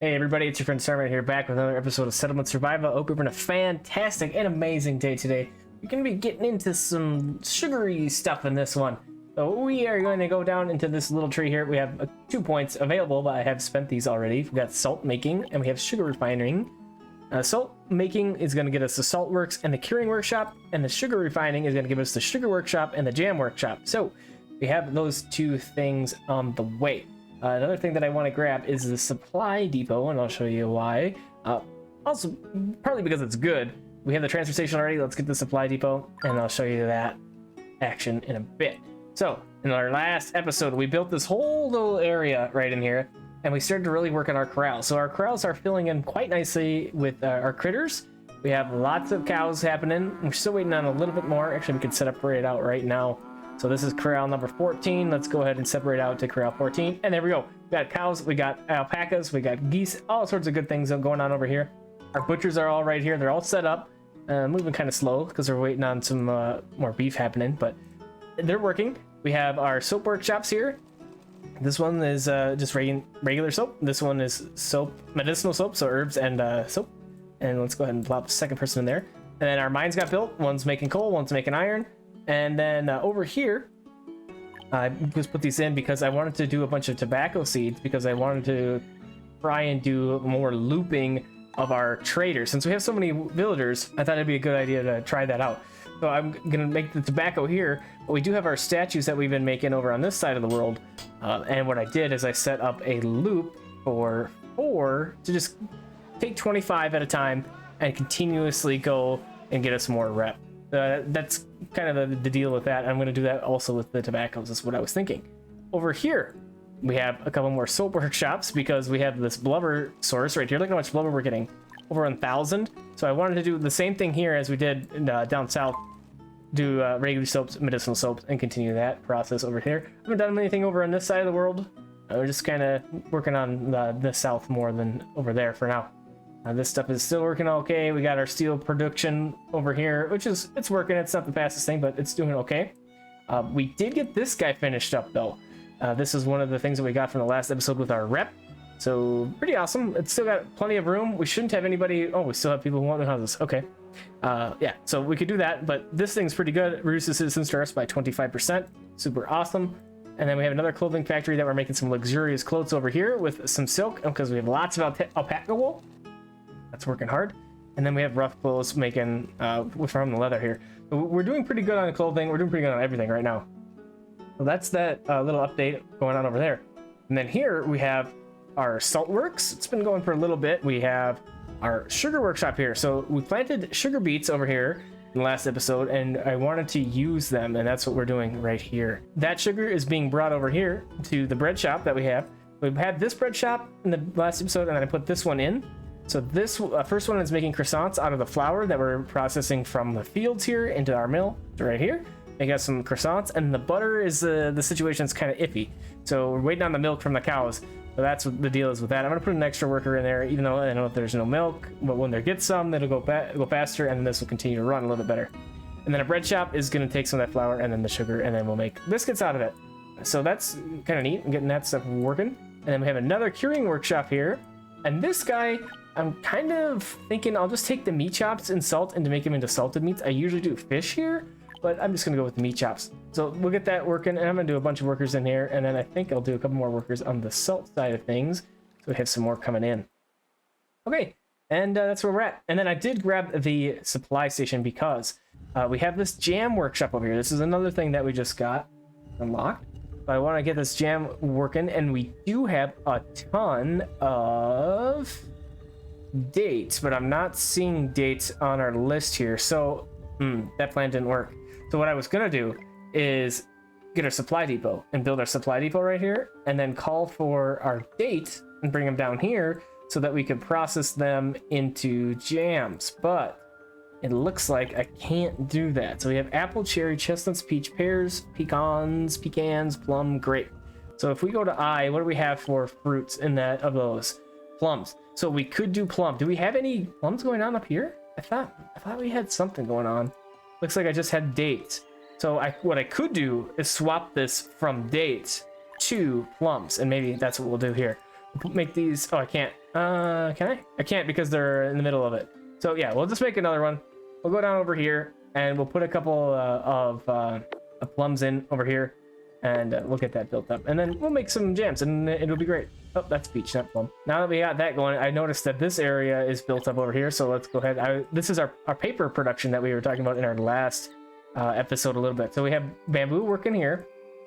Hey everybody, it's your friend Sarmate here, back with another episode of Settlement Survival. I hope you're having a fantastic and amazing day today. We're going to be getting into some sugary stuff in this one. So we are going to go down into this little tree here. We have 2 points available, but I have spent these already. We've got salt making, and we have sugar refining. Salt making is going to get us the salt works and the curing workshop, and the sugar refining is going to give us the sugar workshop and the jam workshop. So we have those two things on the way. Another thing that I want to grab is the supply depot, and I'll show you why. Also, partly because it's good. We have the transfer station already. Let's get the supply depot, and I'll show you that action in a bit. So, in our last episode, we built this whole little area right in here, and we started to really work on our corrals. So our corrals are filling in quite nicely with our critters. We have lots of cows happening. We're still waiting on a little bit more. Actually, we could separate out right now. So this is corral number 14. Let's go ahead and separate out to corral 14. And there we go. We got cows, we got alpacas, we got geese, all sorts of good things going on over here. Our butchers are all right here. They're all set up. Moving kind of slow because we're waiting on some more beef happening, but they're working. We have our soap workshops here. This one is just regular soap. This one is soap, medicinal soap, so herbs and soap. And let's go ahead and plop the second person in there. And then our mines got built. One's making coal, one's making iron. And then over here, I just put these in because I wanted to do a bunch of tobacco seeds because I wanted to try and do more looping of our traders. Since we have so many villagers, I thought it'd be a good idea to try that out. So I'm going to make the tobacco here, but we do have our statues that we've been making over on this side of the world. And what I did is I set up a loop for 4 to just take 25 at a time and continuously go and get us more rep. That's kind of the deal with that. I'm going to do that also with the tobaccos. That's what I was thinking. Over here, we have a couple more soap workshops because we have this blubber source right here. Look how much blubber we're getting. Over 1,000. So I wanted to do the same thing here as we did down south. Do regular soaps, medicinal soaps, and continue that process over here. I haven't done anything over on this side of the world. We're just kind of working on the south more than over there for now. This stuff is still working okay. We got our steel production over here, which is, it's working. It's not the fastest thing, but it's doing okay. We did get this guy finished up though. This is one of the things that we got from the last episode with our rep. So pretty awesome. It's still got plenty of room. We shouldn't have anybody. Oh, we still have people who want their houses. Okay. Yeah, so we could do that, but this thing's pretty good. It reduces citizen stress by 25%. Super awesome. And then we have another clothing factory that we're making some luxurious clothes over here with some silk because we have lots of alpaca wool. That's working hard. And then we have rough clothes making from the leather here. So we're doing pretty good on clothing. We're doing pretty good on everything right now. So that's that little update going on over there. And then here we have our salt works. It's been going for a little bit. We have our sugar workshop here. So we planted sugar beets over here in the last episode, and I wanted to use them, and that's what we're doing right here. That sugar is being brought over here to the bread shop that we have. We've had this bread shop in the last episode, and then I put this one in. So this first one is making croissants out of the flour that we're processing from the fields here into our mill right here. I got some croissants, and the butter is the situation's kind of iffy. So we're waiting on the milk from the cows. So that's what the deal is with that. I'm gonna put an extra worker in there, even though I know if there's no milk, but when there gets some, it'll go faster, and this will continue to run a little bit better. And then a bread shop is gonna take some of that flour and then the sugar, and then we'll make biscuits out of it. So that's kind of neat, getting that stuff working. And then we have another curing workshop here, and this guy, I'm kind of thinking I'll just take the meat chops and salt and to make them into salted meats. I usually do fish here, but I'm just gonna go with the meat chops. So we'll get that working, and I'm gonna do a bunch of workers in here, and then I think I'll do a couple more workers on the salt side of things, so we have some more coming in. Okay, and that's where we're at. And then I did grab the supply station because we have this jam workshop over here. This is another thing that we just got unlocked. But I want to get this jam working, and we do have a ton of dates, but I'm not seeing dates on our list here, so that plan didn't work. So what I was gonna do is get our supply depot and build our supply depot right here, and then call for our dates and bring them down here so that we could process them into jams. But it looks like I can't do that. So we have apple, cherry, chestnuts, peach, pears, pecans, plum, grape. So if we go to I, what do we have for fruits in that of those? Plums. So we could do plum. Do we have any plums going on up here? I thought we had something going on. Looks like I just had dates. So what I could do is swap this from dates to plums, and maybe that's what we'll do here. make these. Oh, I can't. Can I? I can't because they're in the middle of it. So yeah, we'll just make another one. We'll go down over here and we'll put a couple of plums in over here, and we'll get that built up. And then we'll make some jams, and it'll be great. Oh, that's peach, not plum. Now that we got that going, I noticed that this area is built up over here. So let's go ahead. This is our paper production that we were talking about in our last episode a little bit. So we have bamboo working here.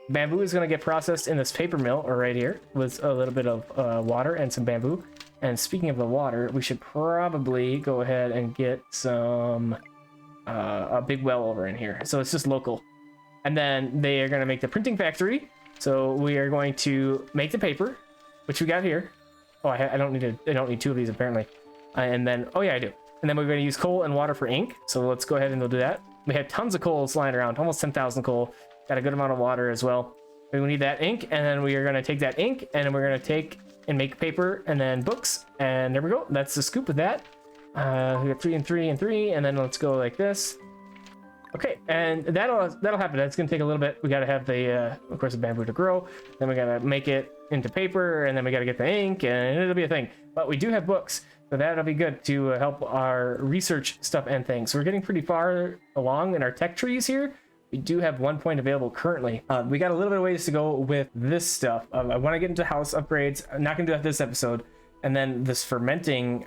Bamboo is going to get processed in this paper mill right here with a little bit of water and some bamboo. And speaking of the water, we should probably go ahead and get some a big well over in here. So it's just local. And then they are going to make the printing factory. So we are going to make the paper, which we got here. Oh, I don't need two of these apparently. And then, oh yeah, I do. And then we're going to use coal and water for ink. So let's go ahead and we'll do that. We have tons of coal lying around, almost 10,000 coal. Got a good amount of water as well. We need that ink, and then we are going to take that ink, and then we're going to take and make paper, and then books. And there we go. That's the scoop of that. We got 3 and 3 and 3, and then let's go like this. Okay, and that'll happen. That's going to take a little bit. We got to have the, of course, the bamboo to grow. Then we got to make it into paper, and then we got to get the ink, and it'll be a thing. But we do have books, so that'll be good to help our research stuff and things. So we're getting pretty far along in our tech trees here. We do have 1 point available currently. We got a little bit of ways to go with this stuff. I want to get into house upgrades. I'm not going to do that this episode. And then this fermenting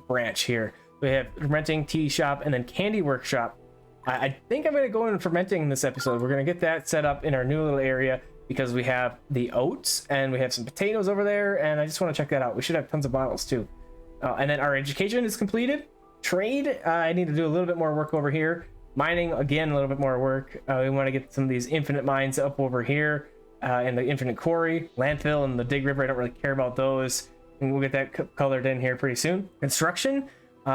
branch here. We have fermenting, tea shop, and then candy workshop. I think I'm going to go in fermenting in this episode. We're going to get that set up in our new little area because we have the oats and we have some potatoes over there. And I just want to check that out. We should have tons of bottles too. And then our education is completed. Trade, I need to do a little bit more work over here. Mining, again, a little bit more work. We want to get some of these infinite mines up over here in the infinite quarry. Landfill and the dig river, I don't really care about those. And we'll get that colored in here pretty soon. Construction,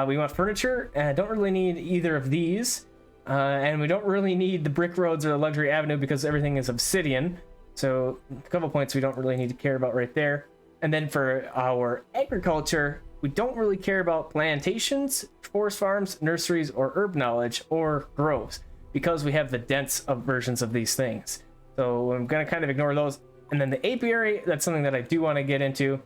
we want furniture. Don't really need either of these. And we don't really need the brick roads or the luxury avenue because everything is obsidian. So a couple points we don't really need to care about right there. And then for our agriculture, we don't really care about plantations, forest farms, nurseries, or herb knowledge, or groves, because we have the dense versions of these things. So I'm going to kind of ignore those. And then the apiary, that's something that I do want to get into.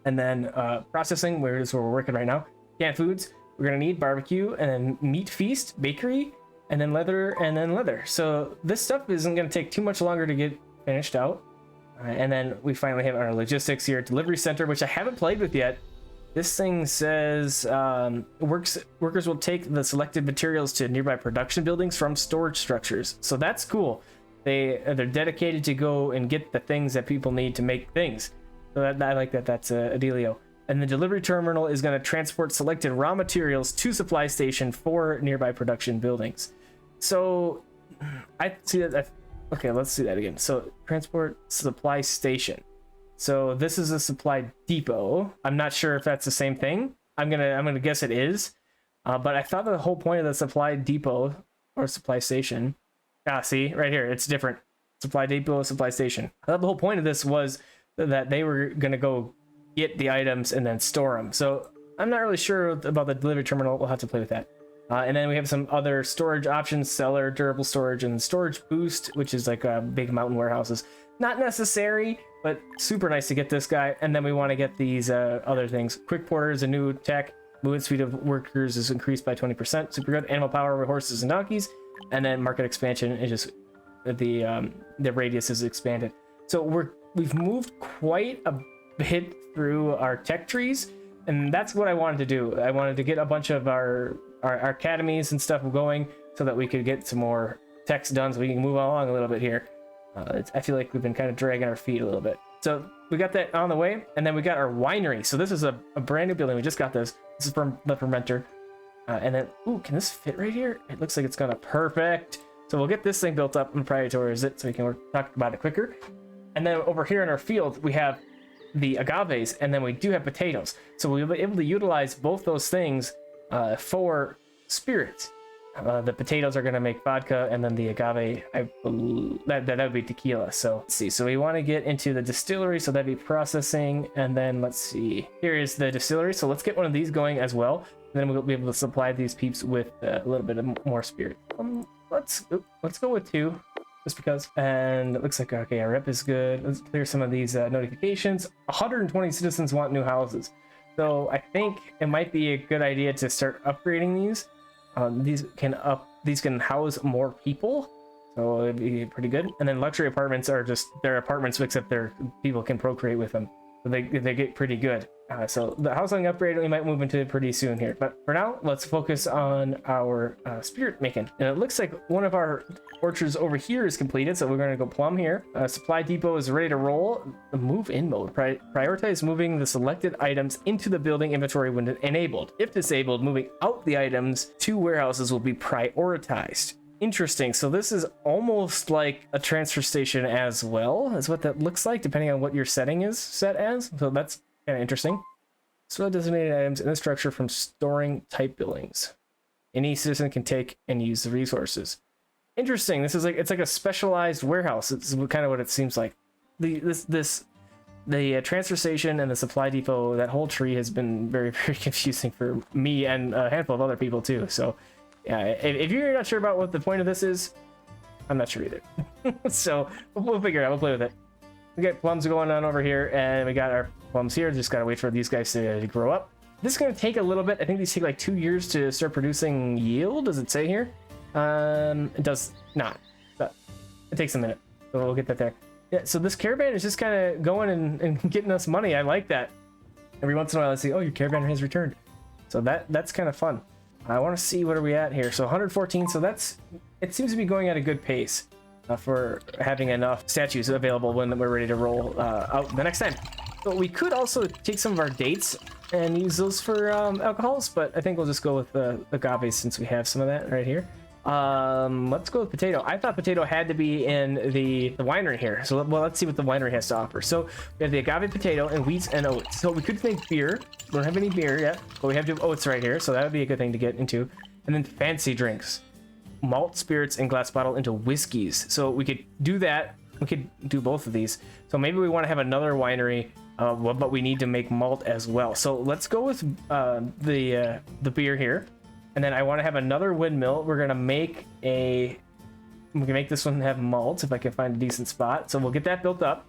And then processing, where is where we're working right now. Canned foods, we're going to need barbecue, and then meat feast, bakery, and then leather. So this stuff isn't going to take too much longer to get finished out. And then we finally have our logistics here, delivery center, which I haven't played with yet. This thing says workers will take the selected materials to nearby production buildings from storage structures. So that's cool. They're dedicated to go and get the things that people need to make things. So I like that. That's a dealio. And the delivery terminal is going to transport selected raw materials to supply station for nearby production buildings. So I see that. Okay, let's see that again. So transport supply station. So this is a supply depot. I'm not sure if that's the same thing. I'm gonna guess it is. But I thought the whole point of the supply depot or supply station. See right here, it's different. Supply depot, supply station. I thought the whole point of this was that they were gonna go get the items and then store them. So I'm not really sure about the delivery terminal. We'll have to play with that. And then we have some other storage options: cellar, durable storage, and storage boost, which is like big mountain warehouses. Not necessary, but super nice to get this guy. And then we want to get these other things. Quick porter is a new tech. Movement speed of workers is increased by 20%. Super good. Animal power with horses and donkeys. And then market expansion is just the radius is expanded. So we've moved quite a bit through our tech trees, and that's what I wanted to do. I wanted to get a bunch of our academies and stuff going so that we could get some more techs done so we can move along a little bit here. I feel like we've been kind of dragging our feet a little bit. So we got that on the way, and then we got our winery. So this is a brand new building. We just got this. This is from the fermenter. And then, ooh, can this fit right here? It looks like it's gonna perfect. So we'll get this thing built up and prioritize it so we can talk about it quicker. And then over here in our field, we have the agaves, and then we do have potatoes. So we'll be able to utilize both those things for spirits. The potatoes are going to make vodka, and then the agave, that would be tequila. So let's see. So we want to get into the distillery, so that'd be processing. And then let's see. Here is the distillery. So let's get one of these going as well. And then we'll be able to supply these peeps with a little bit of more spirit. Let's go with 2. just because. And it looks like, okay, our rep is good. Let's clear some of these notifications. 120 citizens want new houses. So I think it might be a good idea to start upgrading these. These can house more people, so it'd be pretty good. And then luxury apartments are just their apartments, except their people can procreate with them. So they get pretty good. So the housing upgrade we might move into pretty soon here. But for now, let's focus on our spirit making. And it looks like one of our orchards over here is completed, so we're going to go plumb here. Supply depot is ready to roll. The move in mode. Prioritize moving the selected items into the building inventory when enabled. If disabled, moving out the items to warehouses will be prioritized. Interesting. So this is almost like a transfer station as well, is what that looks like, depending on what your setting is set as. So that's kind of interesting. So designated items in the structure from storing type buildings. Any citizen can take and use the resources. Interesting. This is like, it's like a specialized warehouse. It's kind of what it seems like. The transfer station and the supply depot, that whole tree has been very, very confusing for me and a handful of other people too. So yeah, if you're not sure about what the point of this is, I'm not sure either. So we'll figure it out. We'll play with it. We got plums going on over here, and we got our plums here. Just gotta wait for these guys to grow up. This is gonna take a little bit. I think these take like 2 years to start producing yield. Does it say here? It does not, but it takes a minute. So we'll get that there. Yeah, so this caravan is just kind of going and getting us money. I like that. Every once in a while I see, oh, your caravan has returned. So that's kind of fun. I want to see what are we at here. So 114. So it seems to be going at a good pace for having enough statues available when we're ready to roll out the next time. But we could also take some of our dates and use those for alcohols, but I think we'll just go with the agave since we have some of that right here. Let's go with potato. I thought potato had to be in the winery here. So let's see what the winery has to offer. So we have the agave potato and wheats and oats. So we could make beer. We don't have any beer yet, but we have to have oats right here. So that would be a good thing to get into. And then fancy drinks, malt spirits and glass bottle into whiskeys. So we could do that. We could do both of these. So maybe we want to have another winery, but we need to make malt as well. So let's go with the beer here. And then I want to have another windmill. We can make this one have malt if I can find a decent spot. So we'll get that built up.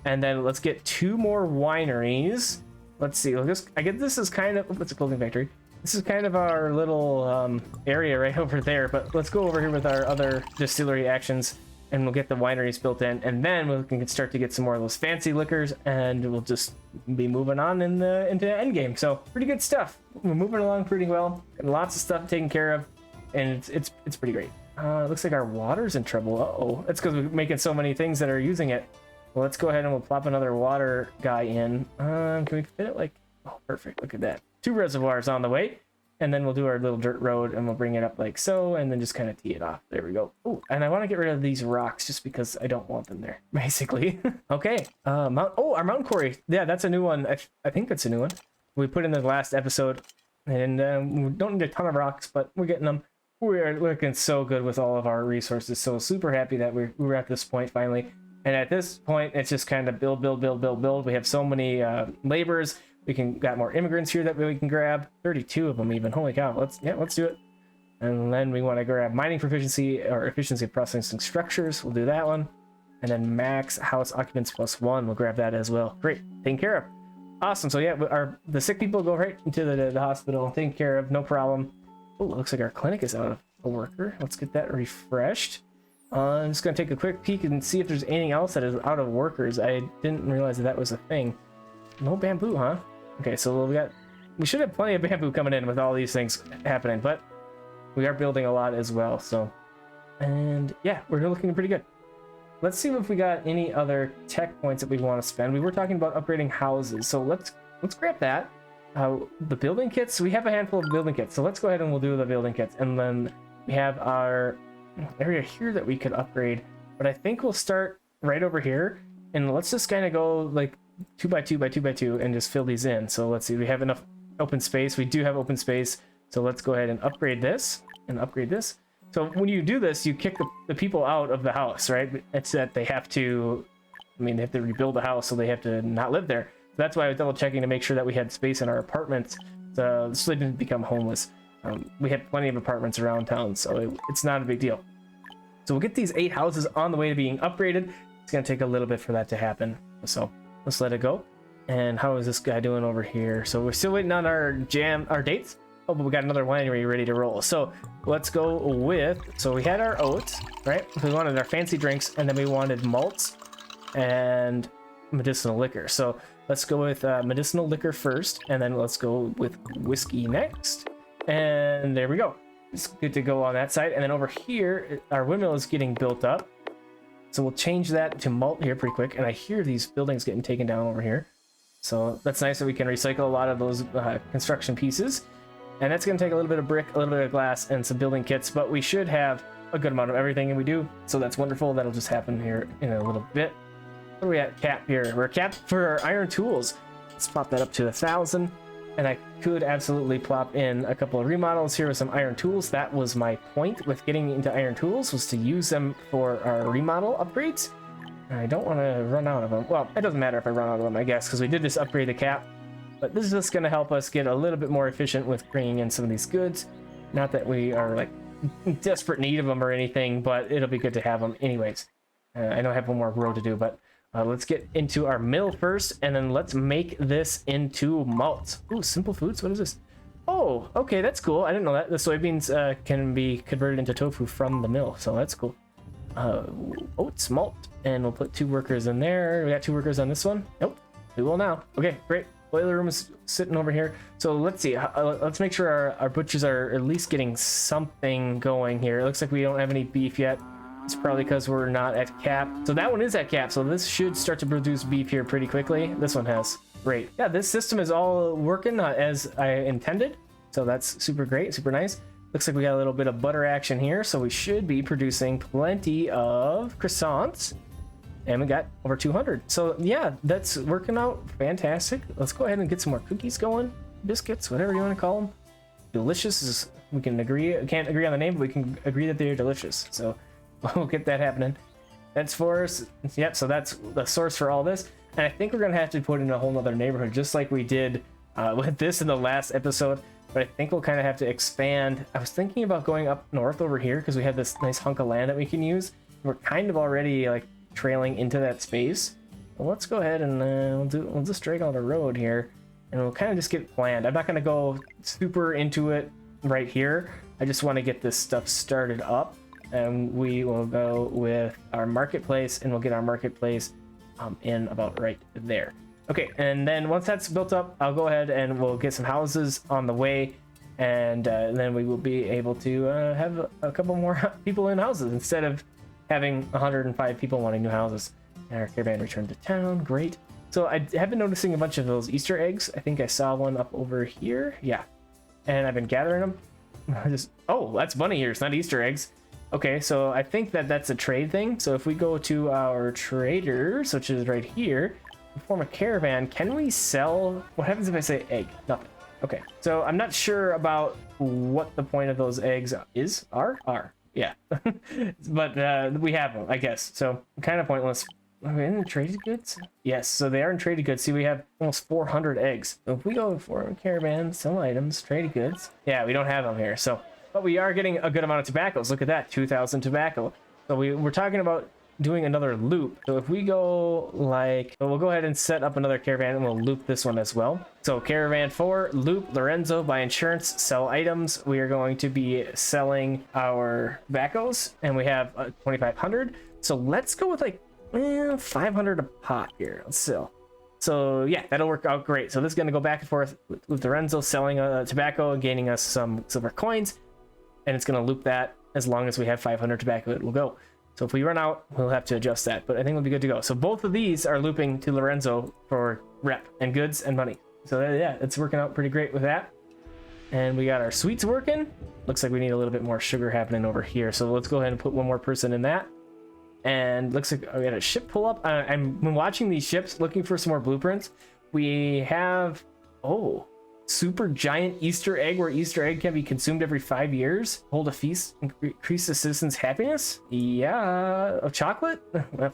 And then let's get 2 more wineries. Let's see. I get this is kind of, it's a clothing factory. This is kind of our little area right over there. But let's go over here with our other distillery actions, and we'll get the wineries built in. And then we can start to get some more of those fancy liquors, and we'll just be moving on into the end game. So pretty good stuff. We're moving along pretty well, and lots of stuff taken care of, and it's pretty great. It looks like our water's in trouble. Uh-oh. That's because we're making so many things that are using it. Well, let's go ahead and we'll plop another water guy in. Can we fit it like, oh, perfect. Look at that. 2 reservoirs on the way. And then we'll do our little dirt road, and we'll bring it up like so, and then just kind of tee it off. There we go. Oh, and I want to get rid of these rocks just because I don't want them there, basically. Okay. Our mountain quarry. Yeah, that's a new one. I think that's a new one. We put in the last episode, and we don't need a ton of rocks, but we're getting them. We're looking so good with all of our resources. So super happy that we're at this point finally. And at this point, it's just kind of build. We have so many laborers. We got more immigrants here that we can grab. 32 of them even. Holy cow. Let's do it. And then we want to grab mining proficiency or efficiency of processing structures. We'll do that one. And then max house occupants +1. We'll grab that as well. Great. Taken care of. Awesome. So yeah, the sick people go right into the hospital. Taken care of. No problem. Oh, it looks like our clinic is out of a worker. Let's get that refreshed. I'm just going to take a quick peek and see if there's anything else that is out of workers. I didn't realize that was a thing. No bamboo, huh? Okay, so we should have plenty of bamboo coming in with all these things happening, but we are building a lot as well. So, and yeah, we're looking pretty good. Let's see if we got any other tech points that we want to spend. We were talking about upgrading houses, so let's grab that. The building kits, we have a handful of building kits, so let's go ahead and we'll do the building kits. And then we have our area here that we could upgrade, but I think we'll start right over here, and let's just kind of go like 2 by 2 by 2 by 2 and just fill these in. So let's see, we have enough open space. We do have open space, so let's go ahead and upgrade this and upgrade this. So when you do this, you kick the people out of the house, right? It's that they have to, they have to rebuild the house, so they have to not live there. So that's why I was double checking to make sure that we had space in our apartments, so they didn't become homeless. We have plenty of apartments around town, so it's not a big deal. So we'll get these 8 houses on the way to being upgraded. It's going to take a little bit for that to happen. So let's let it go. And how is this guy doing over here? So we're still waiting on our dates. Oh, but we got another winery ready to roll. So let's go with, so we had our oats, right? We wanted our fancy drinks, and then we wanted malts and medicinal liquor. So let's go with medicinal liquor first, and then let's go with whiskey next. And there we go. It's good to go on that side. And then over here, our windmill is getting built up. So we'll change that to malt here pretty quick. And I hear these buildings getting taken down over here. So that's nice that we can recycle a lot of those construction pieces. And that's going to take a little bit of brick, a little bit of glass, and some building kits. But we should have a good amount of everything, and we do. So that's wonderful. That'll just happen here in a little bit. What are we at? Cap here. We're capped for our iron tools. Let's pop that up to 1,000. And I could absolutely plop in a couple of remodels here with some iron tools. That was my point with getting into iron tools, was to use them for our remodel upgrades. And I don't want to run out of them. Well, it doesn't matter if I run out of them, I guess, because we did just upgrade the cap. But this is just going to help us get a little bit more efficient with bringing in some of these goods. Not that we are like in desperate need of them or anything, but it'll be good to have them anyways. I know I have one more row to do, but let's get into our mill first, and then let's make this into malt. Ooh, simple foods. What is this? Oh, okay, that's cool. I didn't know that. The soybeans can be converted into tofu from the mill, so that's cool. Oats, malt, and we'll put 2 workers in there. We got 2 workers on this one. Nope, we will now. Okay, great. Boiler room is sitting over here. So let's see. Let's make sure our butchers are at least getting something going here. It looks like we don't have any beef yet. It's probably because we're not at cap. So that one is at cap. So this should start to produce beef here pretty quickly. This one has. Great. Yeah, this system is all working as I intended. So that's super great, super nice. Looks like we got a little bit of butter action here. So we should be producing plenty of croissants. And we got over 200. So yeah, that's working out fantastic. Let's go ahead and get some more cookies going. Biscuits, whatever you want to call them. Delicious is, we can agree, can't agree on the name, but we can agree that they're delicious. So we'll get that happening. That's for us. Yep, so that's the source for all this. And I think we're going to have to put in a whole nother neighborhood, just like we did with this in the last episode. But I think we'll kind of have to expand. I was thinking about going up north over here because we have this nice hunk of land that we can use. We're kind of already like trailing into that space. Well, let's go ahead and we'll just drag out a road here, and we'll kind of just get planned. I'm not going to go super into it right here. I just want to get this stuff started up, and we will go with our marketplace, and we'll get our marketplace in about right there. Okay, and then once that's built up, I'll go ahead and we'll get some houses on the way, and then we will be able to have a couple more people in houses instead of having 105 people wanting new houses. And our caravan returned to town. Great. So I have been noticing a bunch of those Easter eggs. I think I saw one up over here. Yeah. And I've been gathering them. Oh, that's bunny ears, not Easter eggs. Okay, so I think that's a trade thing. So if we go to our traders, which is right here, form a caravan, can we sell? What happens if I say egg? Nothing. Okay, so I'm not sure about what the point of those eggs are. Yeah, but we have them, I guess. So kind of pointless. Are we in the traded goods? Yes, so they are in traded goods. See, we have almost 400 eggs. So if we go for caravan, sell items, traded goods. Yeah, we don't have them here. So, but we are getting a good amount of tobaccos. Look at that, 2,000 tobacco. So we're talking about doing another loop. So if we go like, so we'll go ahead and set up another caravan, and we'll loop this one as well. So caravan 4, loop Lorenzo, buy insurance, sell items. We are going to be selling our tobaccos, and we have 2,500. So let's go with like 500 a pop here. Let's sell. So yeah, that'll work out great. So this is going to go back and forth with Lorenzo selling tobacco and gaining us some silver coins, and it's going to loop that as long as we have 500 tobacco. It will go. So if we run out, we'll have to adjust that, but I think we'll be good to go. So both of these are looping to Lorenzo for rep and goods and money. So yeah, it's working out pretty great with that. And we got our sweets working. Looks like we need a little bit more sugar happening over here. So let's go ahead and put one more person in that. And looks like we got a ship pull up. I'm watching these ships, looking for some more blueprints. We have, super giant Easter egg, where Easter egg can be consumed every 5 years. Hold a feast, increase the citizens' happiness. Yeah, of chocolate.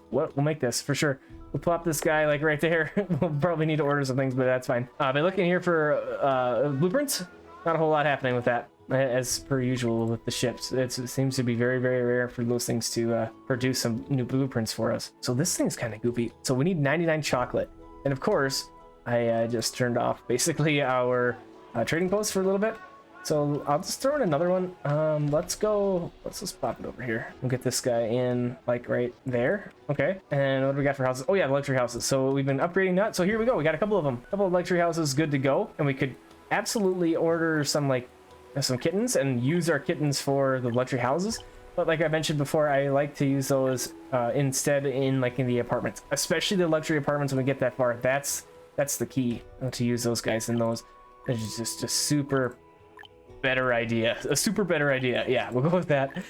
We'll make this for sure. We'll plop this guy like right there. We'll probably need to order some things, but that's fine. Been looking here for blueprints. Not a whole lot happening with that. as per usual with the ships. It seems to be very, very rare for those things to produce some new blueprints for us. So this thing's kind of goofy. So we need 99 chocolate. And of course, I just turned off basically our trading post for a little bit. So I'll just throw in another one. Let's just pop it over here. We'll get this guy in like right there. Okay. And what do we got for houses? Oh yeah, the luxury houses. So we've been upgrading that. So here we go. We got a couple of them. A couple of luxury houses good to go. And we could absolutely order some kittens and use our kittens for the luxury houses. But like I mentioned before, I like to use those instead in the apartments, especially the luxury apartments when we get that far. That's the key, to use those guys in those. It's just a super better idea. A super better idea. Yeah, we'll go with that.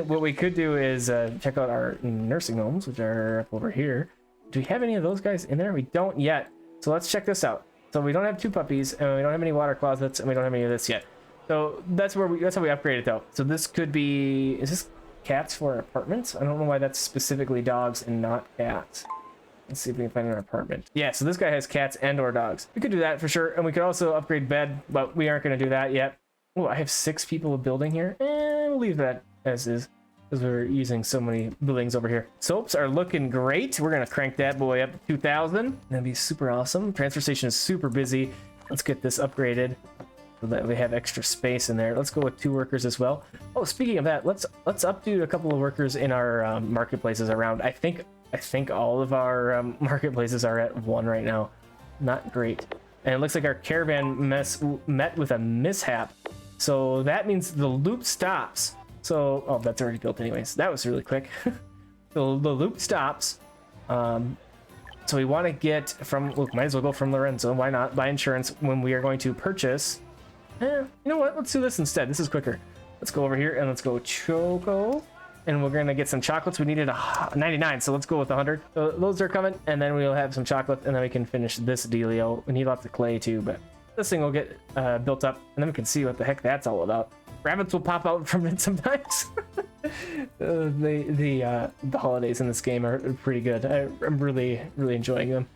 What we could do is check out our nursing homes, which are up over here. Do we have any of those guys in there? We don't yet. So let's check this out. So we don't have 2 puppies, and we don't have any water closets, and we don't have any of this yet. So that's how we upgrade it though. So this could be, is this cats for apartments? I don't know why that's specifically dogs and not cats. Let's see if we can find an apartment. Yeah, so this guy has cats and or dogs. We could do that for sure. And we could also upgrade bed, but we aren't going to do that yet. Oh, I have 6 people building here. And we'll leave that as is, because we're using so many buildings over here. Soaps are looking great. We're going to crank that boy up to 2,000. That'd be super awesome. Transfer station is super busy. Let's get this upgraded so that we have extra space in there. Let's go with 2 workers as well. Oh, speaking of that, let's updo a couple of workers in our marketplaces around. I think all of our marketplaces are at 1 right now. Not great. And it looks like our caravan met with a mishap. So that means the loop stops. So, oh, that's already built anyways. That was really quick. So the loop stops. So we want to get from, look, might as well go from Lorenzo. Why not buy insurance when we are going to purchase? You know what? Let's do this instead. This is quicker. Let's go over here and let's go Choco. And we're going to get some chocolates. We needed a 99, so let's go with 100. So those are coming, and then we'll have some chocolate, and then we can finish this dealio. We need lots of clay too, but this thing will get built up, and then we can see what the heck that's all about. Rabbits will pop out from it sometimes. The holidays in this game are pretty good. I'm really enjoying them.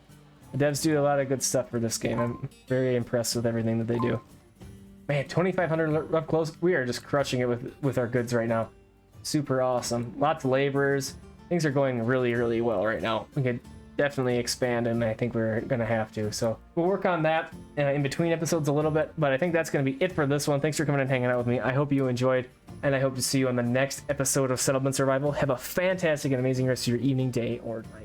The devs do a lot of good stuff for this game. I'm very impressed with everything that they do. Man, 2,500 up close. We are just crushing it with our goods right now. Super awesome. Lots of laborers. Things are going really well right now. We could definitely expand, and I think we're gonna have to. So we'll work on that in between episodes a little bit, but I think that's gonna be it for this one. Thanks for coming and hanging out with me. I hope you enjoyed, and I hope to see you on the next episode of Settlement Survival. Have a fantastic and amazing rest of your evening, day, or night.